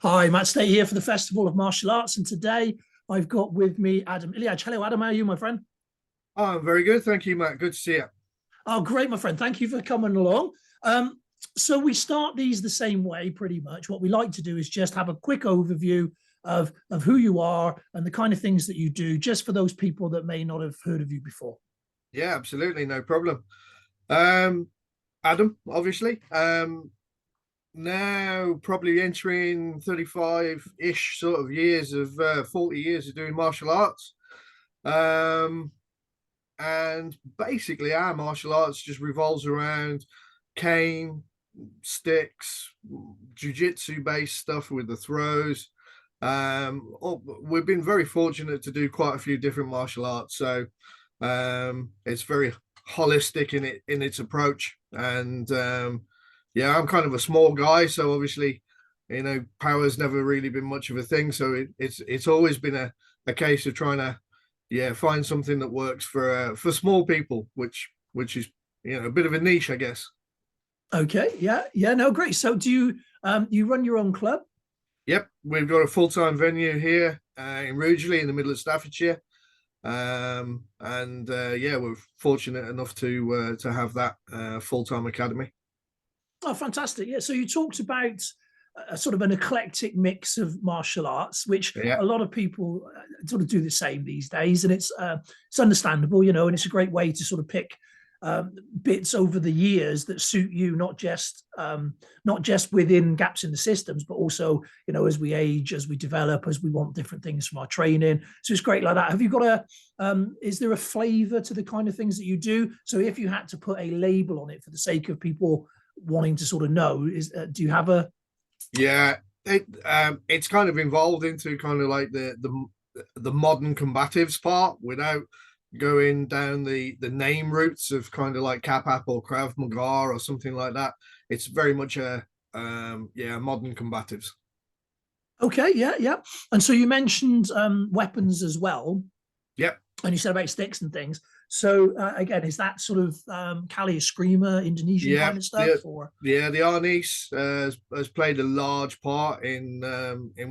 Hi, Matt Stait here for the Festival of Martial Arts, and today I've got with me Adam Illidge. Hello, Adam. How are you, my friend? Oh, I'm very good. Thank you, Matt. Good to see you. Oh, great, my friend. Thank you for coming along. So we start these the same way, pretty much. What we like to do is just have a quick overview of who you are and the kind of things that you do, just for those people that may not have heard of you before. Yeah, absolutely. No problem. Um, Adam, obviously. Now probably entering 35-ish sort of years of 40 years of doing martial arts. Um, and basically our martial arts just revolves around cane, sticks, jiu-jitsu based stuff with the throws. We've been very fortunate to do quite a few different martial arts, so it's very holistic in its approach. And yeah, I'm kind of a small guy, so obviously, power's never really been much of a thing. So it's always been a case of trying to find something that works for small people, which is a bit of a niche, I guess. Okay, yeah, no, great. So do you run your own club? Yep, we've got a full-time venue here in Rugeley in the middle of Staffordshire. And yeah, we're fortunate enough to have that full-time academy. Oh, fantastic. Yeah. So you talked about a sort of an eclectic mix of martial arts, which Yeah, a lot of people sort of do the same these days, and it's understandable, and it's a great way to sort of pick bits over the years that suit you, not just within gaps in the systems, but also as we age, as we develop, as we want different things from our training. So it's great like that. Have you got is there a flavor to the kind of things that you do? So if you had to put a label on it for the sake of people wanting to sort of know, do you have a yeah. It's kind of involved into kind of like the modern combatives part without going down the name routes of kind of like Kapap or Krav Maga or something like that. It's very much a modern combatives. Okay, yeah. And so you mentioned weapons as well, Yep. and you said about sticks and things. So again, is that sort of Kali Screamer, Indonesian Yeah, kind of stuff, or? the Arnis has played a large part in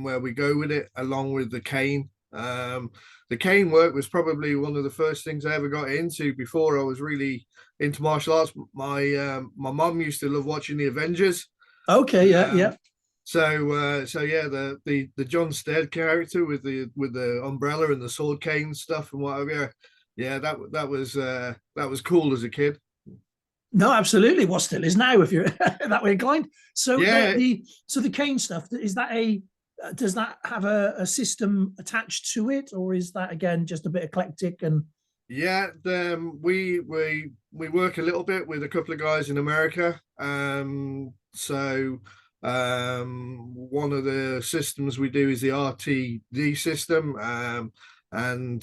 where we go with it, along with the cane. The cane work was probably one of the first things I ever got into before I was really into martial arts. My mom used to love watching the Avengers. Okay, yeah. So yeah, the John Stead character with the umbrella and the sword cane stuff and whatever. Yeah, that was cool as a kid. No, absolutely. What still is now, if you're that way inclined. So Yeah, the cane stuff, is that does that have a system attached to it, or is that again just a bit eclectic and? yeah. We work a little bit with a couple of guys in America. So one of the systems we do is the RTD system. And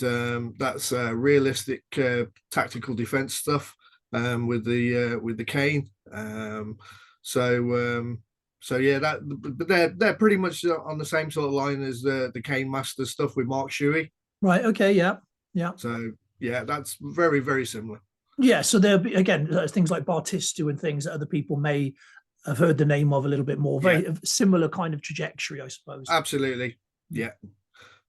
that's realistic tactical defense stuff with the cane. So yeah, but they're pretty much on the same sort of line as the Cane Master stuff with Mark Shuey. Right. Okay. Yeah. So yeah, that's very very similar. Yeah. So there'll be again things like Batista and things that other people may have heard the name of a little bit more. Yeah, Very similar kind of trajectory, I suppose. absolutely. Yeah.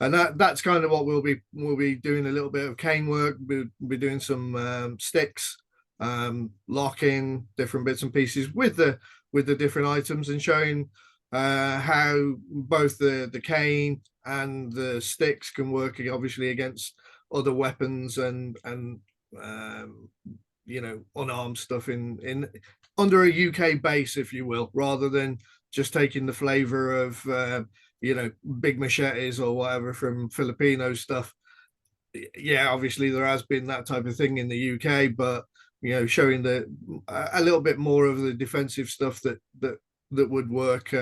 And that's kind of what we'll be doing a little bit of cane work. We'll be doing some sticks, locking different bits and pieces with the different items and showing how both the cane and the sticks can work obviously against other weapons and unarmed stuff in under a UK base, if you will, rather than just taking the flavor of big machetes or whatever from Filipino stuff. Yeah, obviously there has been that type of thing in the UK, but showing a little bit more of the defensive stuff that would work.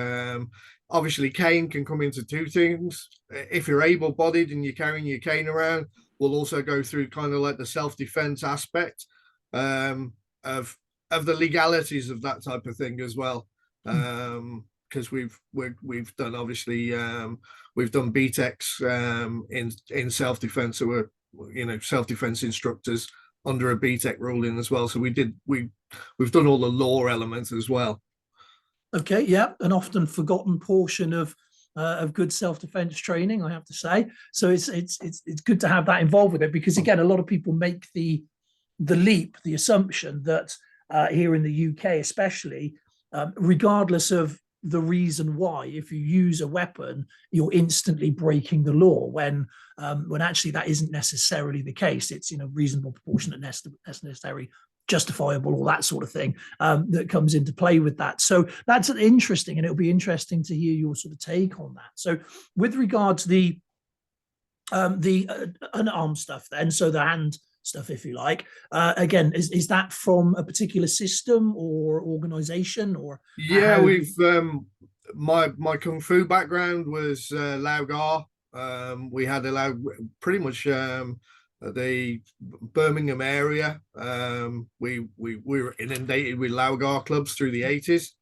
Obviously, cane can come into two things. If you're able-bodied and you're carrying your cane around, we'll also go through kind of like the self-defense aspect of the legalities of that type of thing as well. Because we've done obviously we've done BTECs in self defense, so we're self defense instructors under a BTEC ruling as well. So we've done all the law elements as well. Okay, yeah, an often forgotten portion of of good self-defense training, I have to say. So it's good to have that involved with it, because again, a lot of people make the leap, the assumption that here in the UK, especially, regardless of the reason why, if you use a weapon, you're instantly breaking the law, when actually that isn't necessarily the case. It's, reasonable, proportionate, necessary, justifiable, all that sort of thing that comes into play with that. So that's interesting, and it'll be interesting to hear your sort of take on that. So with regard to the unarmed stuff, then, so the hand stuff, if you like, again, is that from a particular system or organization, or Yeah, we've my kung fu background was Lao Gar. We had pretty much the Birmingham area. We were inundated with Lao Gar clubs through the 80s.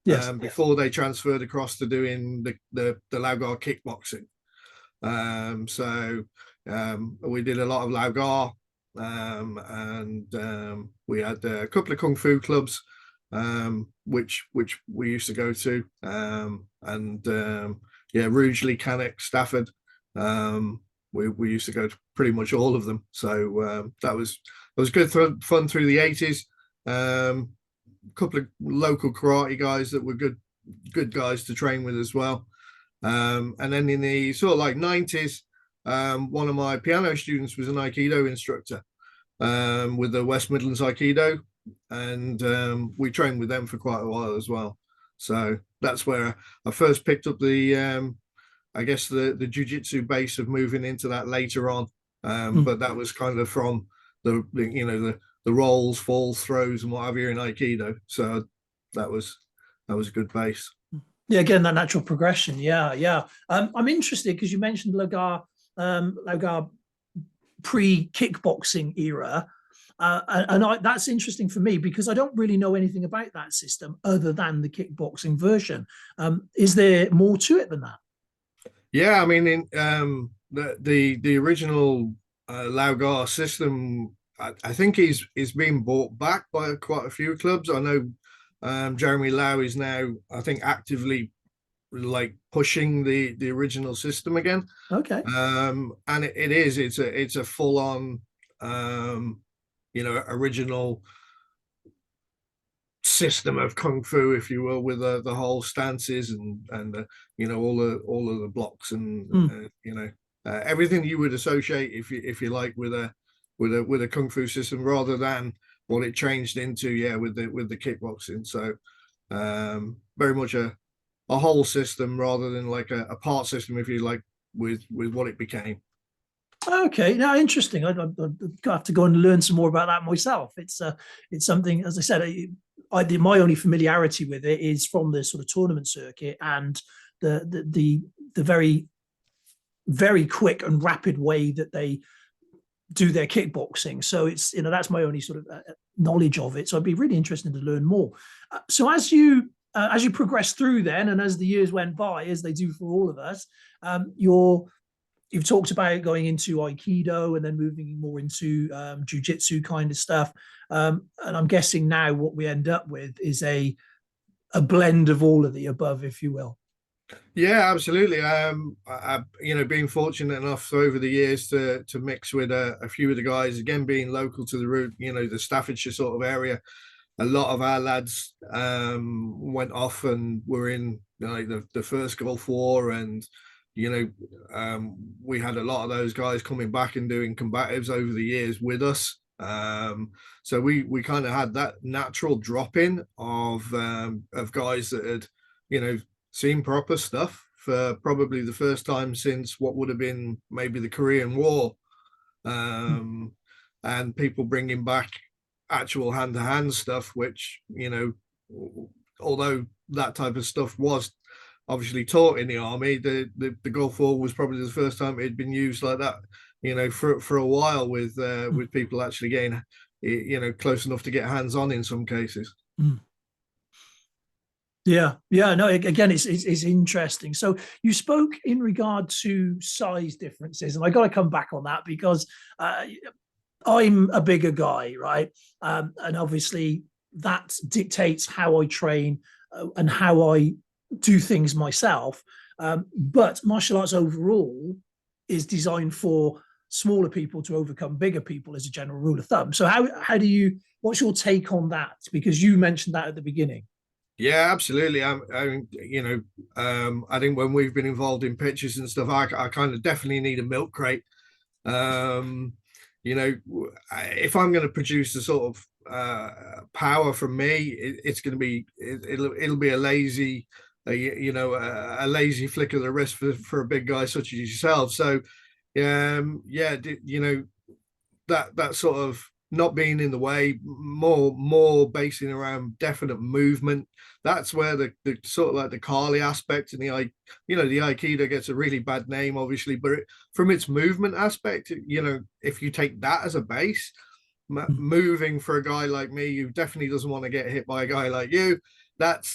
Yes, before they transferred across to doing the Lao Gar kickboxing. So we did a lot of Lao Gar, and we had a couple of kung fu clubs, which we used to go to, Rugeley, Cannock, Stafford. We used to go to pretty much all of them. So that was good fun through the 80s. A couple of local karate guys that were good guys to train with as well. And then in the sort of like 90s, one of my piano students was an Aikido instructor with the West Midlands Aikido, and we trained with them for quite a while as well. So that's where I first picked up the I guess the jiu-jitsu base of moving into that later on. But that was kind of from the rolls, falls, throws, and what have you in Aikido. So that was a good base. Yeah, again, that natural progression. Yeah. I'm interested because you mentioned Lagar pre-kickboxing era. That's interesting for me because I don't really know anything about that system other than the kickboxing version. Is there more to it than that? Yeah, I mean, the original Lao Gar system, I think is being bought back by quite a few clubs. I know Jeremy Lau is now, I think, actively like pushing the original system again. Okay. And it's a full on original system of kung fu, if you will, with the whole stances and all of the blocks and everything you would associate if you like with a kung fu system, rather than what it changed into with the kickboxing. So very much a whole system rather than like a part system, if you like, with what it became. Okay, now interesting. I'd have to go and learn some more about that myself. It's something, as I said, my only familiarity with it is from the sort of tournament circuit and the very, very quick and rapid way that they do their kickboxing. So it's, that's my only sort of knowledge of it. So I'd be really interested to learn more. So as you progress through then, and as the years went by, as they do for all of us, you've talked about going into Aikido and then moving more into jiu-jitsu kind of stuff. And I'm guessing now what we end up with is a blend of all of the above, if you will. Yeah, absolutely. I being fortunate enough over the years to mix with a few of the guys, again, being local to the route, the Staffordshire sort of area. A lot of our lads went off and were in the first Gulf War, and we had a lot of those guys coming back and doing combatives over the years with us. So we kind of had that natural drop in of guys that had seen proper stuff for probably the first time since what would have been maybe the Korean War, and people bringing back actual hand-to-hand stuff, which although that type of stuff was obviously taught in the army, the Gulf War was probably the first time it had been used like that, for a while, with people actually getting close enough to get hands on in some cases. Yeah, no, again, it's interesting. So you spoke in regard to size differences, and I got to come back on that because I'm a bigger guy, right? And obviously that dictates how I train and how I do things myself. But martial arts overall is designed for smaller people to overcome bigger people as a general rule of thumb. So how do you, what's your take on that? Because you mentioned that at the beginning. Yeah, absolutely. I think when we've been involved in pitches and stuff, I kind of definitely need a milk crate. If I'm going to produce the sort of power from me, it's going to be it'll be a lazy, a lazy flick of the wrist for a big guy such as yourself. So, that sort of not being in the way, more basing around definite movement. That's where the sort of like the Kali aspect and the Aikido gets a really bad name, obviously, but from its movement aspect, if you take that as a base, moving for a guy like me who definitely doesn't want to get hit by a guy like you, that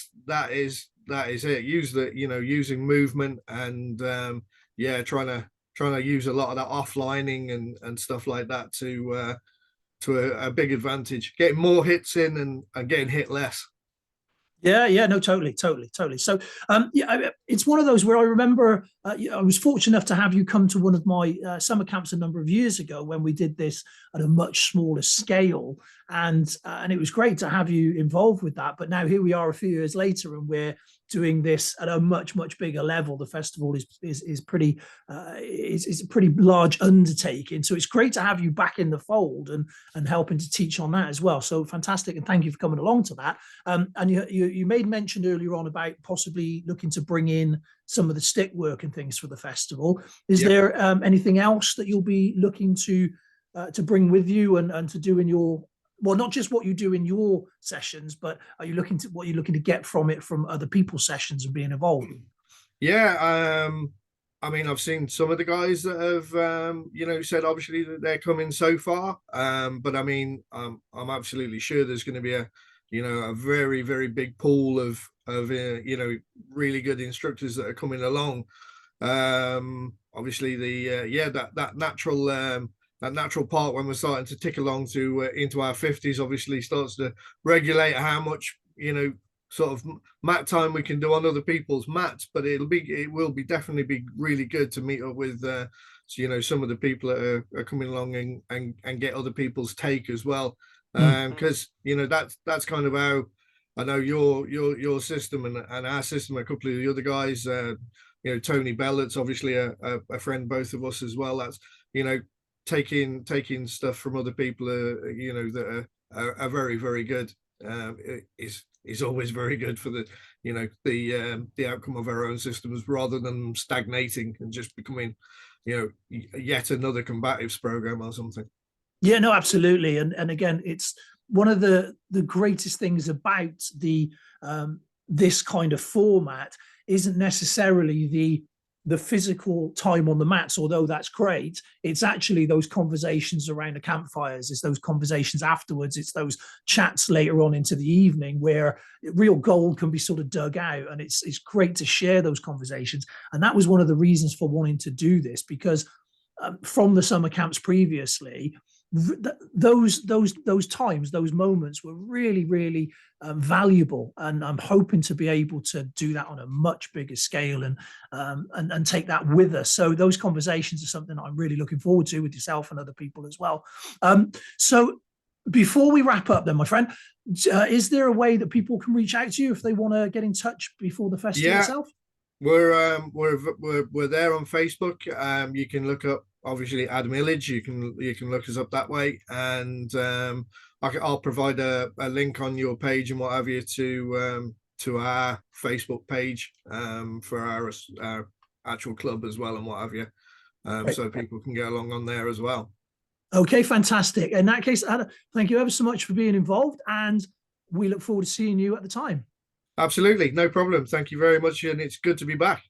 is it. Using movement and trying to use a lot of that offlining and stuff like that to a big advantage, getting more hits in and getting hit less. Yeah, no, totally. So, it's one of those where I remember I was fortunate enough to have you come to one of my summer camps a number of years ago when we did this at a much smaller scale, and it was great to have you involved with that. But now here we are a few years later, and we're doing this at a much bigger level. The festival is pretty is a pretty large undertaking, so it's great to have you back in the fold and helping to teach on that as well. So fantastic, and thank you for coming along to that. And you made mention earlier on about possibly looking to bring in some of the stick work and things for the festival. Is there anything else that you'll be looking to bring with you and to do in your, well, not just what you do in your sessions, but what you're looking to get from it from other people's sessions and being involved? Yeah, I mean, I've seen some of the guys that have, said obviously that they're coming so far. But I mean, I'm absolutely sure there's going to be a very, very big pool of really good instructors that are coming along. Obviously that natural part when we're starting to tick along to into our 50s obviously starts to regulate how much sort of mat time we can do on other people's mats, but it will definitely be really good to meet up with some of the people that are coming along and get other people's take as well, because that's kind of how I know your system and our system. A couple of the other guys, Tony Bellett's obviously a friend, both of us as well. That's taking stuff from other people that are very, very good. Is always very good for the outcome of our own systems, rather than stagnating and just becoming yet another combatives program or something. Yeah, no, absolutely. And again, it's one of the greatest things about the this kind of format isn't necessarily the physical time on the mats, although that's great. It's actually those conversations around the campfires, it's those conversations afterwards, it's those chats later on into the evening where real gold can be sort of dug out, and it's great to share those conversations. And that was one of the reasons for wanting to do this, because from the summer camps previously, those times, those moments were really, really valuable, and I'm hoping to be able to do that on a much bigger scale and take that with us. So those conversations are something I'm really looking forward to with yourself and other people as well. So before we wrap up then, my friend, is there a way that people can reach out to you if they want to get in touch before the festival itself? We're there on Facebook. You can look up obviously Adam Illidge. You can look us up that way, and I'll provide a link on your page and what have you to our Facebook page for our actual club as well and what have you, so people can get along on there as well. Okay, fantastic. In that case, Adam, thank you ever so much for being involved, and we look forward to seeing you at the time. Absolutely, no problem. Thank you very much, and it's good to be back.